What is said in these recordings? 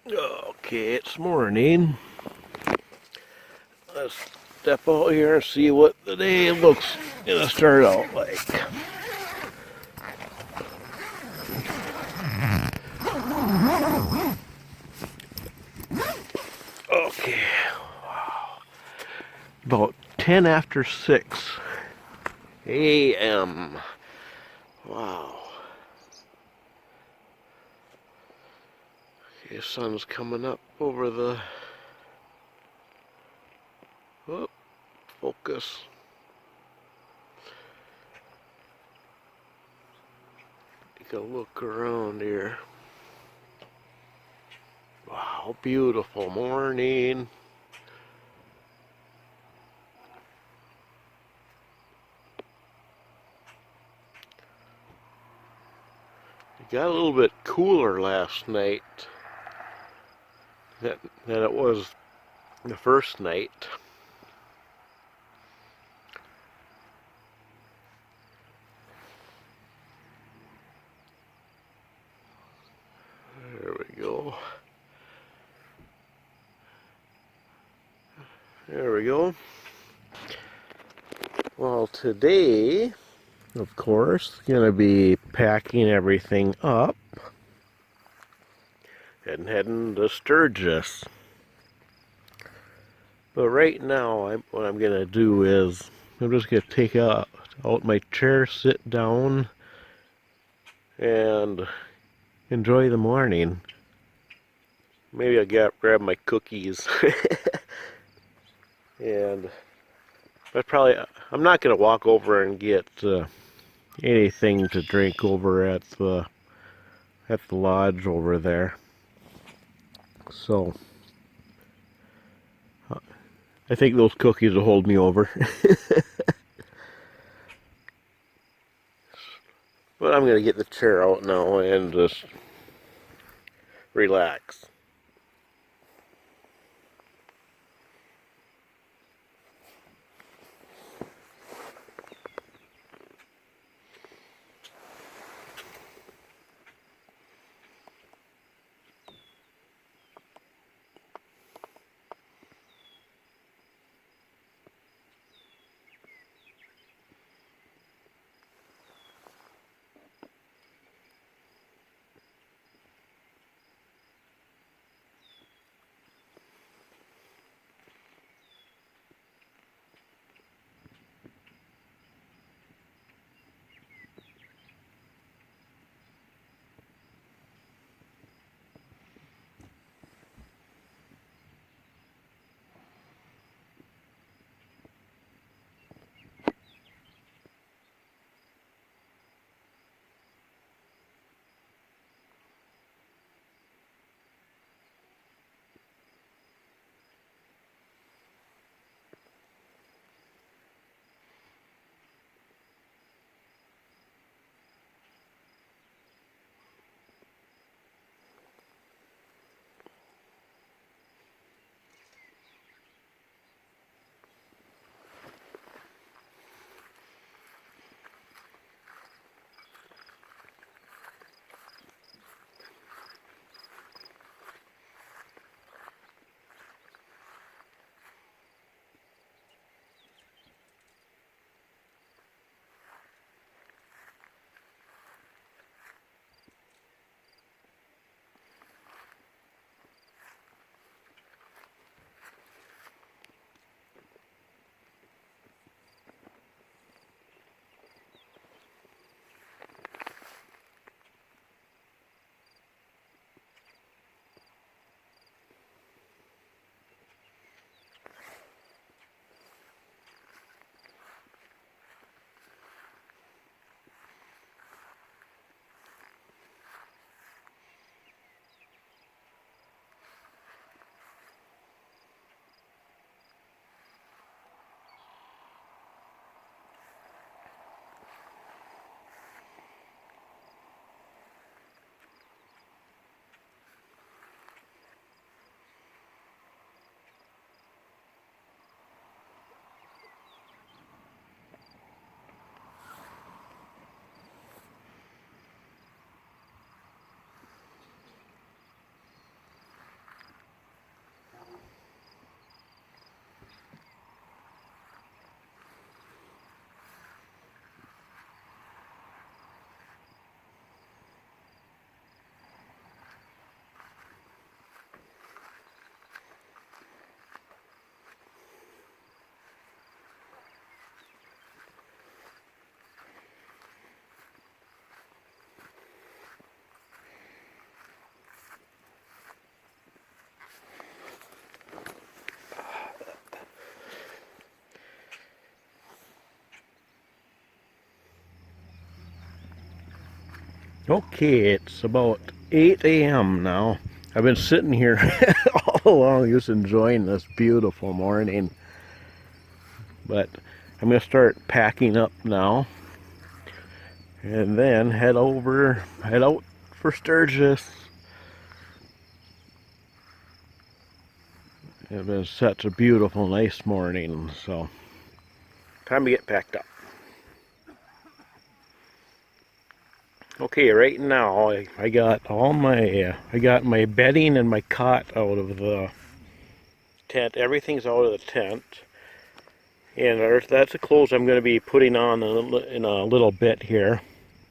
Okay, it's morning. Let's step out here and see what the day looks gonna start out like. Okay, about 10 after 6 a.m. Wow. Okay, sun's coming up over the... Oh, focus. Take a look around here. Wow, beautiful morning. It got a little bit cooler last night than it was the first night. There we go. There we go. Well, today, of course, gonna be packing everything up and heading to Sturgis. But right now, what I'm gonna do is I'm just gonna take out my chair, sit down, and enjoy the morning. Maybe I'll grab my cookies. And I'm not gonna walk over and get anything to drink over at the lodge over there. So I think those cookies will hold me over. But I'm gonna get the chair out now and just relax. Okay, it's about 8 a.m. now. I've been sitting here all along just enjoying this beautiful morning. But I'm going to start packing up now. And then head out for Sturgis. It's been such a beautiful, nice morning. So, time to get packed up. Okay, right now I got all my I got my bedding and my cot out of the tent. Everything's out of the tent, and that's the clothes I'm going to be putting on in a little bit here.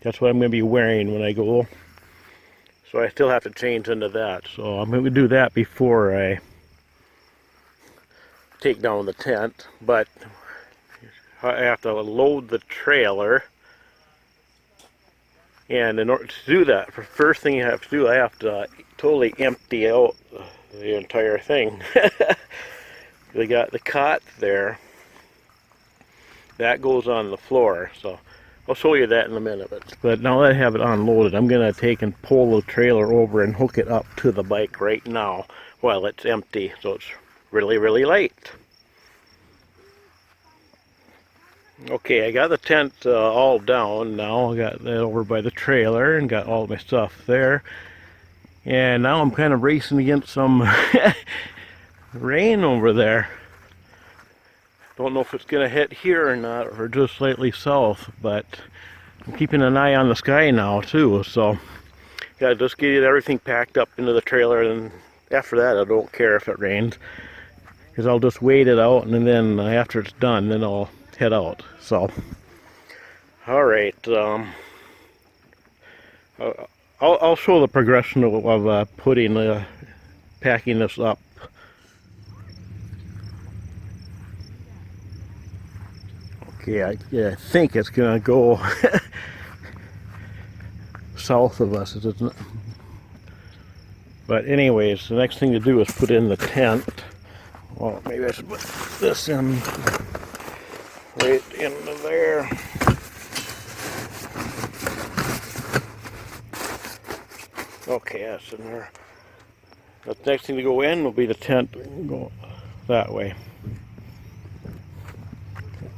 That's what I'm going to be wearing when I go. So I still have to change into that. So I'm going to do that before I take down the tent. But I have to load the trailer. And in order to do that, the first thing you have to do, I have to totally empty out the entire thing. We got the cot there. That goes on the floor, so I'll show you that in a minute. But now that I have it unloaded, I'm going to take and pull the trailer over and hook it up to the bike right now while it's empty, so it's really, really light. Okay, I got the tent all down now. I got that over by the trailer and got all my stuff there. And now I'm kind of racing against some rain over there. Don't know if it's going to hit here or not, or just slightly south, but I'm keeping an eye on the sky now too. So, gotta just get everything packed up into the trailer, and after that I don't care if it rains, because I'll just wait it out, and then after it's done, then I'll head out. So, alright, I'll show the progression of packing this up. Okay, I think it's gonna go south of us. It isn't. But anyways, the next thing to do is put in the tent. Well, maybe I should put this in right into there. Okay, that's in there. The next thing to go in will be the tent. Go that way.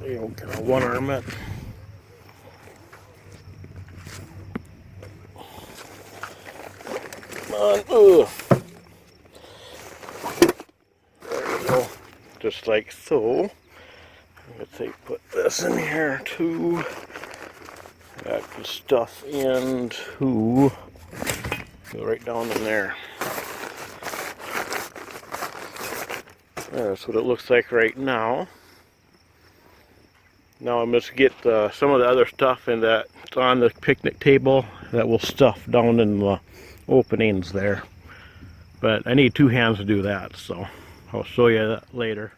You don't kind of one arm it. Come on. Ugh. There we go. Just like so. Let's say put this in here too. Got the stuff into. Go right down in there. That's what it looks like right now. Now I'm just get some of the other stuff in that's on the picnic table that will stuff down in the openings there. But I need two hands to do that, so I'll show you that later.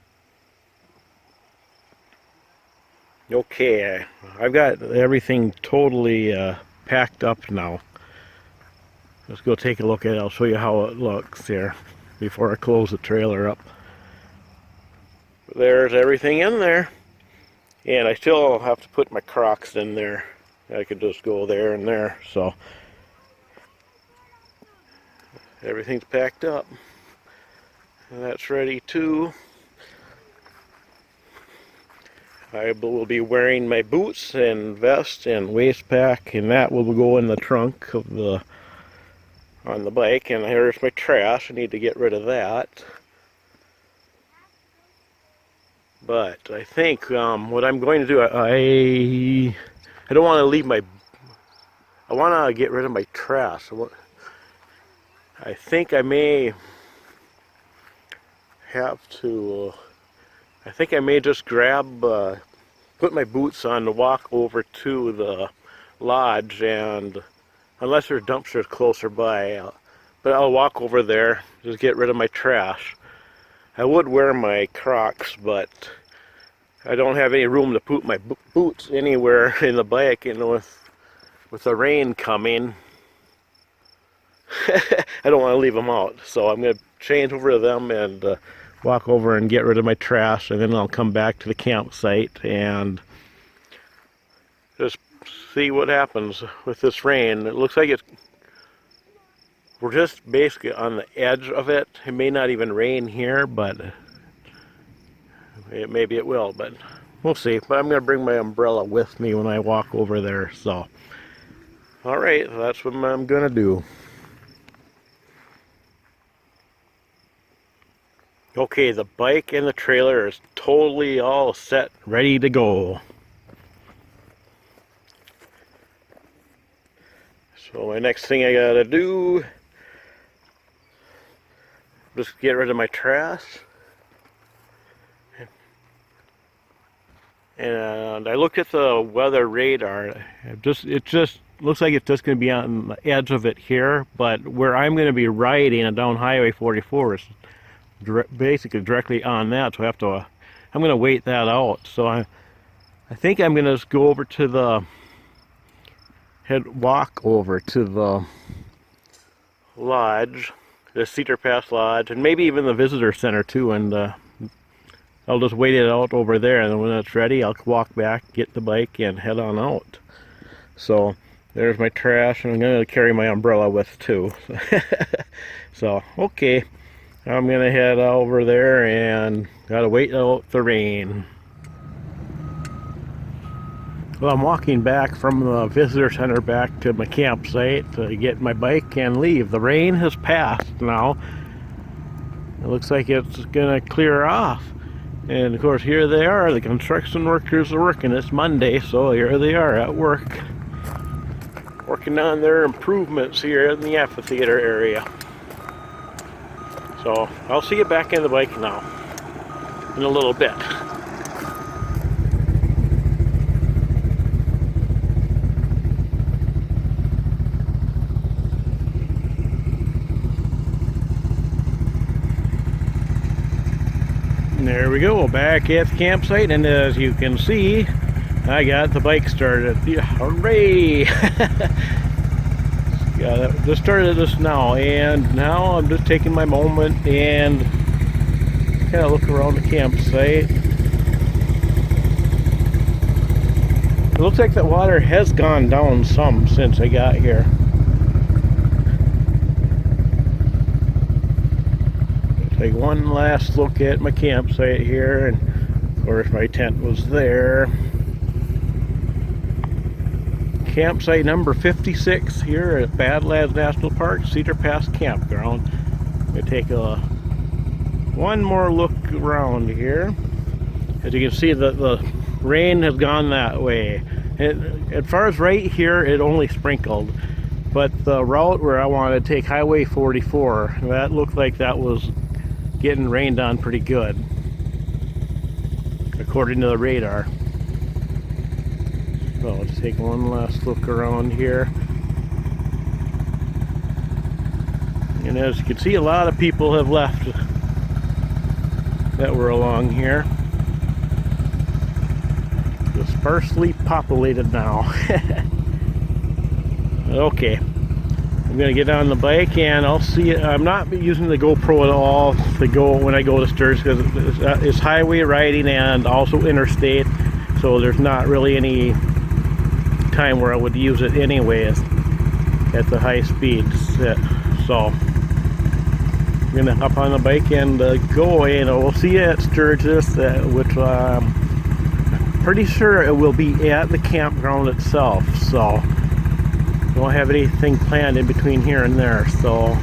Okay, I've got everything totally packed up now. Let's go take a look at it. I'll show you how it looks here before I close the trailer up. There's everything in there. And I still have to put my Crocs in there. I could just go there and there. So everything's packed up. And that's ready too. I will be wearing my boots and vest and waist pack, and that will go in the trunk of on the bike. And here's my trash. I need to get rid of that. But I think what I'm going to do, I don't want to leave I want to get rid of my trash. I think I may have to, I think I may just grab, put my boots on to walk over to the lodge, and unless there's dumpsters closer by, but I'll walk over there, just get rid of my trash. I would wear my Crocs, but I don't have any room to put my boots anywhere in the bike, and with the rain coming, I don't want to leave them out. So I'm going to change over to them and walk over and get rid of my trash, and then I'll come back to the campsite and just see what happens with this rain. It looks like we're just basically on the edge of it. It may not even rain here, but maybe it will, but we'll see. But I'm going to bring my umbrella with me when I walk over there, so. Alright, that's what I'm going to do. Okay, the bike and the trailer is totally all set, ready to go. So my next thing I gotta do, just get rid of my trash. And I looked at the weather radar. It just looks like it's just going to be on the edge of it here, but where I'm going to be riding down Highway 44 is basically directly on that, so I'm going to wait that out. So I think I'm going to just go over to the walk over to the lodge, the Cedar Pass Lodge, and maybe even the visitor center too, and I'll just wait it out over there, and then when it's ready, I'll walk back, get the bike, and head on out. So there's my trash, and I'm going to carry my umbrella with too. So, okay, I'm going to head over there and got to wait out the rain. Well, I'm walking back from the visitor center back to my campsite to get my bike and leave. The rain has passed now. It looks like it's going to clear off. And of course, here they are, the construction workers are working. It's Monday, so here they are at work, working on their improvements here in the amphitheater area. So I'll see you back in the bike now in a little bit. There we go, back at the campsite, and as you can see, I got the bike started. Yeah, hooray! Just started this now, and now I'm just taking my moment and kind of look around the campsite. It looks like the water has gone down some since I got here. Take one last look at my campsite here, and of course my tent was there. Campsite number 56 here at Badlands National Park, Cedar Pass Campground. I'm going to take one more look around here. As you can see, the rain has gone that way. As far as right here, it only sprinkled. But the route where I wanted to take Highway 44, that looked like that was getting rained on pretty good, according to the radar. So let's take one last look around here. And as you can see, a lot of people have left that were along here. It's sparsely populated now. Okay. I'm going to get on the bike, and I'll see it. I'm not using the GoPro at all to go when I go to Sturgis, because it's highway riding and also interstate, so there's not really any time where I would use it anyways at the high speeds. So I'm going to hop on the bike and go, and we'll see you at Sturgis, which I'm pretty sure it will be at the campground itself. So don't have anything planned in between here and there, so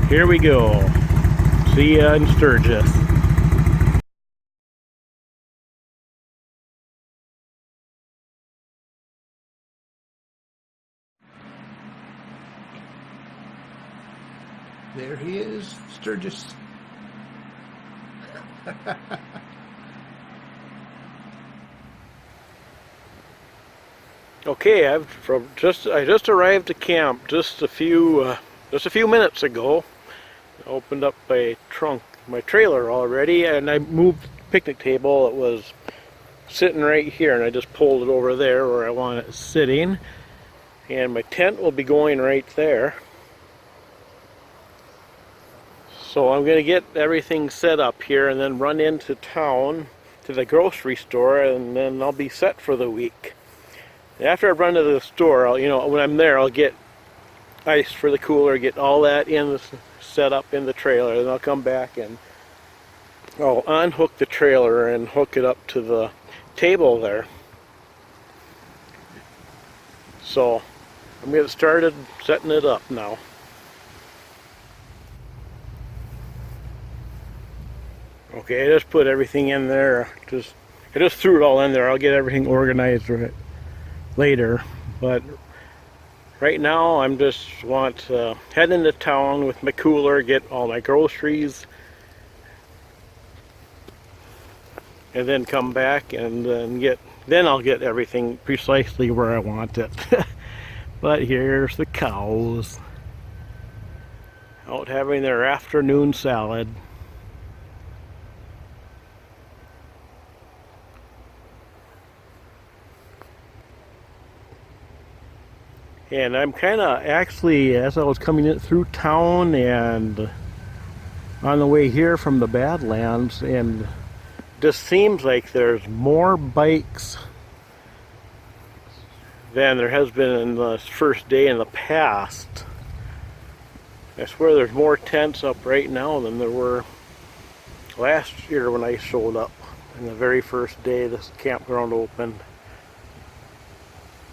here we go. See ya in Sturgis. There he is, Sturgis. Okay, I just arrived at camp just a few minutes ago. I opened up my trailer already, and I moved the picnic table. It was sitting right here, and I just pulled it over there where I want it sitting. And my tent will be going right there. So I'm going to get everything set up here and then run into town to the grocery store, and then I'll be set for the week. After I run to the store, when I'm there, I'll get ice for the cooler, get all that set up in the trailer, and I'll come back and I'll unhook the trailer and hook it up to the table there. So I'm getting started setting it up now. Okay, I just put everything in there. I just threw it all in there. I'll get everything organized later, but right now I'm just want to head into town with my cooler, get all my groceries, and then come back and then I'll get everything precisely where I want it. But here's the cows out having their afternoon salad. And I'm kind of actually, as I was coming in through town and on the way here from the Badlands, and just seems like there's more bikes than there has been in the first day in the past. I swear there's more tents up right now than there were last year when I showed up on the very first day this campground opened.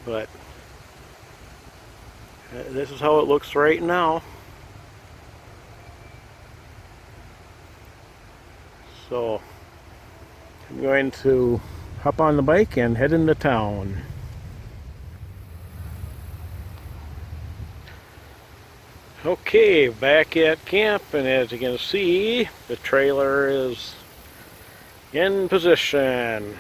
But this is how it looks right now. So I'm going to hop on the bike and head into town. Okay, back at camp, and as you can see, the trailer is in position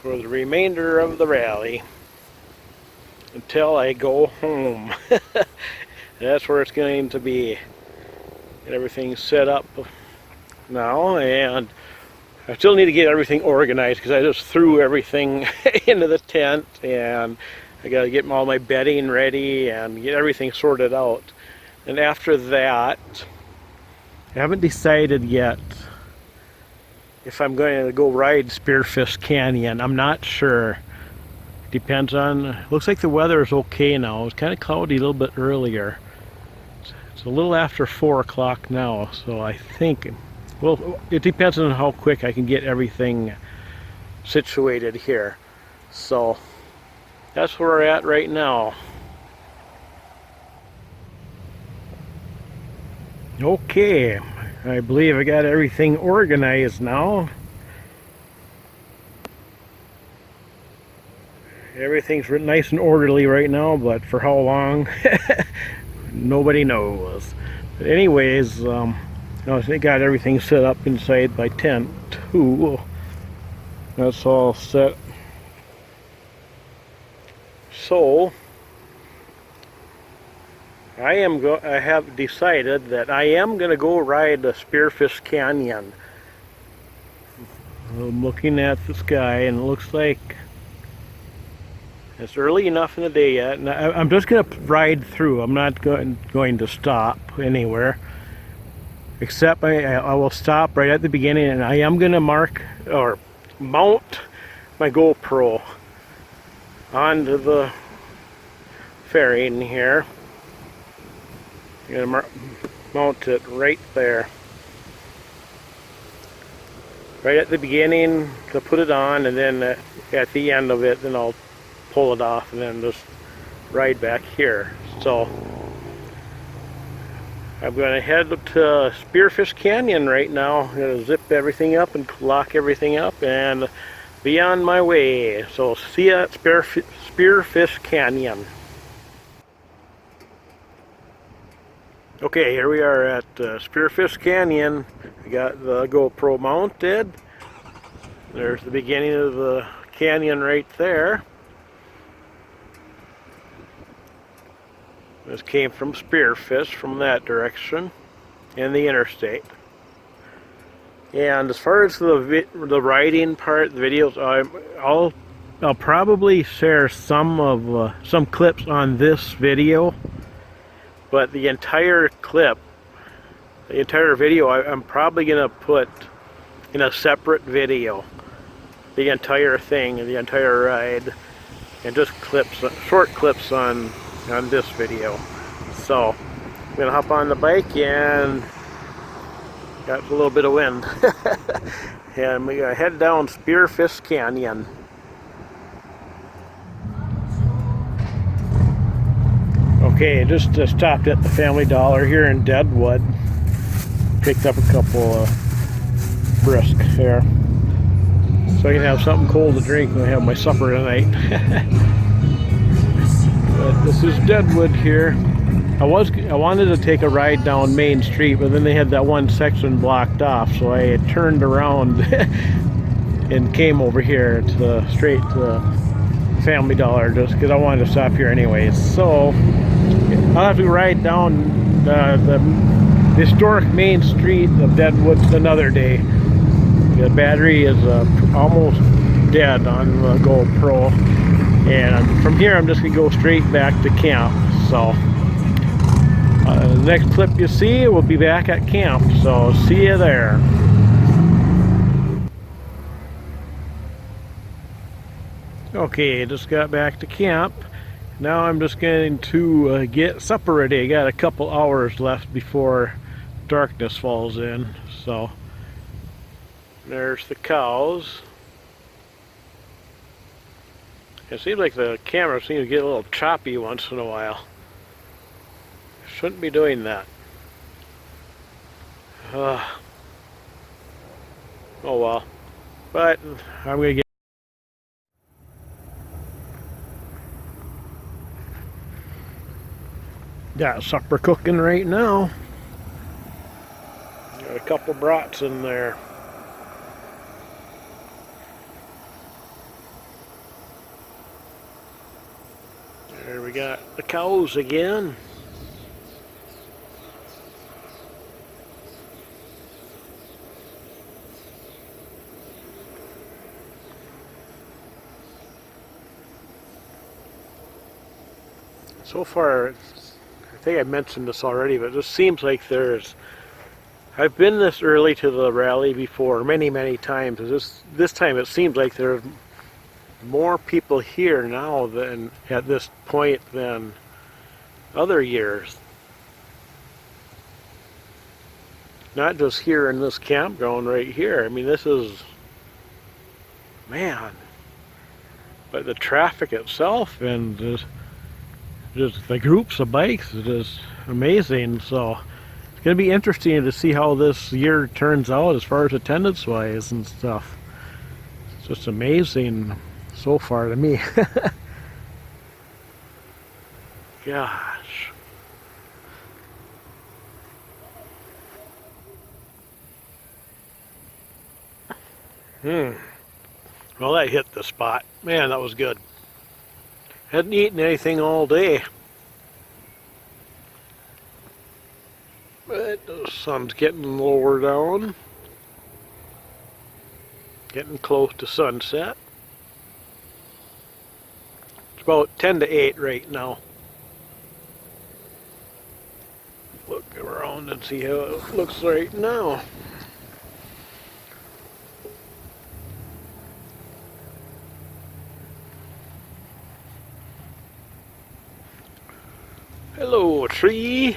for the remainder of the rally until I go home. That's where it's going to be. Get everything set up now, and I still need to get everything organized because I just threw everything into the tent, and I got to get all my bedding ready and get everything sorted out. And after that, I haven't decided yet if I'm going to go ride Spearfish Canyon. I'm not sure. Depends on, looks like the weather is okay now. It's kind of cloudy a little bit earlier. It's a little after 4 o'clock now, so I think, well, it depends on how quick I can get everything situated here. So that's where we're at right now. Okay, I believe I got everything organized now. Everything's nice and orderly right now, but for how long, nobody knows. But anyways, they got everything set up inside my tent too. That's all set. So I have decided that I am going to go ride the Spearfish Canyon. I'm looking at the sky, and it looks like it's early enough in the day yet. And I'm just going to ride through. I'm not going to stop anywhere, except I will stop right at the beginning, and I am going to mark or mount my GoPro onto the fairing here. I'm going to mount it right there. Right at the beginning to put it on, and then at the end of it, then I'll pull it off and then just ride back here. So I'm going to head to Spearfish Canyon right now. I'm going to zip everything up and lock everything up and be on my way. So see you at Spearfish Canyon. Okay, here we are at Spearfish Canyon. We got the GoPro mounted. There's the beginning of the canyon right there. This came from Spearfish from that direction in the interstate. And as far as the riding part, the videos, I'll probably share some clips on this video, but the entire video, I'm probably gonna put in a separate video. the entire thing, the entire ride, and just clips, short clips on this video. So I'm gonna hop on the bike and got a little bit of wind. And we're gonna head down Spearfish Canyon. Okay, just stopped at the Family Dollar here in Deadwood. Picked up a couple of brisk here, so I can have something cold to drink when I have my supper tonight. But this is Deadwood here. I wanted to take a ride down Main Street, but then they had that one section blocked off, so I turned around and came over here to straight to Family Dollar just because I wanted to stop here anyways. So I'll have to ride down the historic Main Street of Deadwood another day. The battery is almost dead on the GoPro, and from here I'm just gonna go straight back to camp. So the next clip you see, we'll be back at camp, so see you there. Okay, just got back to camp. Now I'm just going to get supper ready. I got a couple hours left before darkness falls in. So there's the cows. It seems like the camera seems to get a little choppy once in a while. Shouldn't be doing that. Oh well. But I'm going to get... Got supper cooking right now. Got a couple brats in there. There we got the cows again. So far, I think I mentioned this already, but it just seems like I've been this early to the rally before many times. This time it seems like there's more people here now than at this point than other years. Not just here in this campground right here. I mean, this is, man, but the traffic itself and just the groups of bikes is just amazing. So it's going to be interesting to see how this year turns out as far as attendance wise and stuff. It's just amazing so far to me. Gosh. Well, that hit the spot. Man, that was good. Hadn't eaten anything all day. But the sun's getting lower down. Getting close to sunset. It's about 10 to 8 right now. Look around and see how it looks right now. Hello, tree.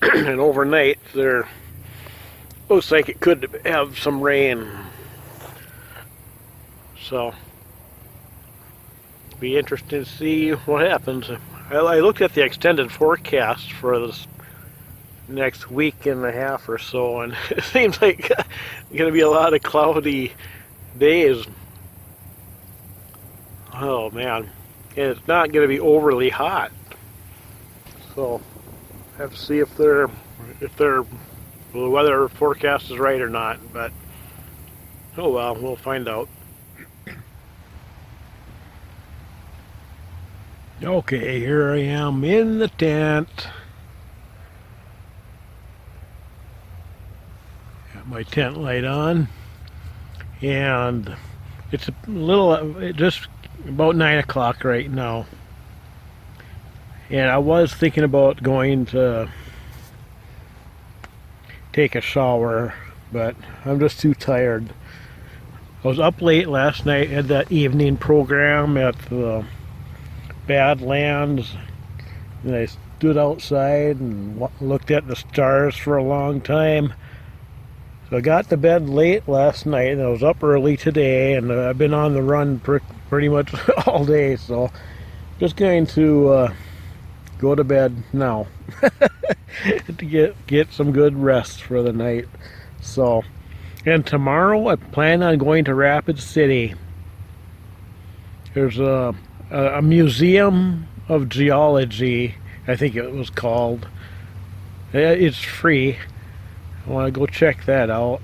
And overnight there looks like it could have some rain, so be interesting to see what happens. I looked at the extended forecast for this next week and a half or so, and it seems like it's going to be a lot of cloudy days. Oh man, and it's not going to be overly hot, so have to see if they're the weather forecast is right or not, but oh well, we'll find out. Okay, here I am in the tent. Got my tent light on, and it's a little, just about 9 o'clock right now. And I was thinking about going to take a shower, but I'm just too tired. I was up late last night, had that evening program at the Badlands, and I stood outside and looked at the stars for a long time. So I got to bed late last night, and I was up early today, and I've been on the run pretty much all day, so just going to go to bed now to get some good rest for the night. So, and tomorrow I plan on going to Rapid City. There's a museum of geology, I think it was called. It's free. I want to go check that out.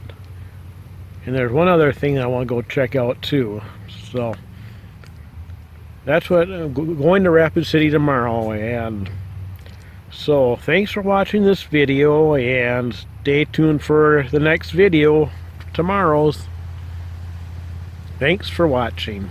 And there's one other thing I want to go check out too. So that's what I'm going to Rapid City tomorrow. And so thanks for watching this video, and stay tuned for the next video tomorrow's. Thanks for watching.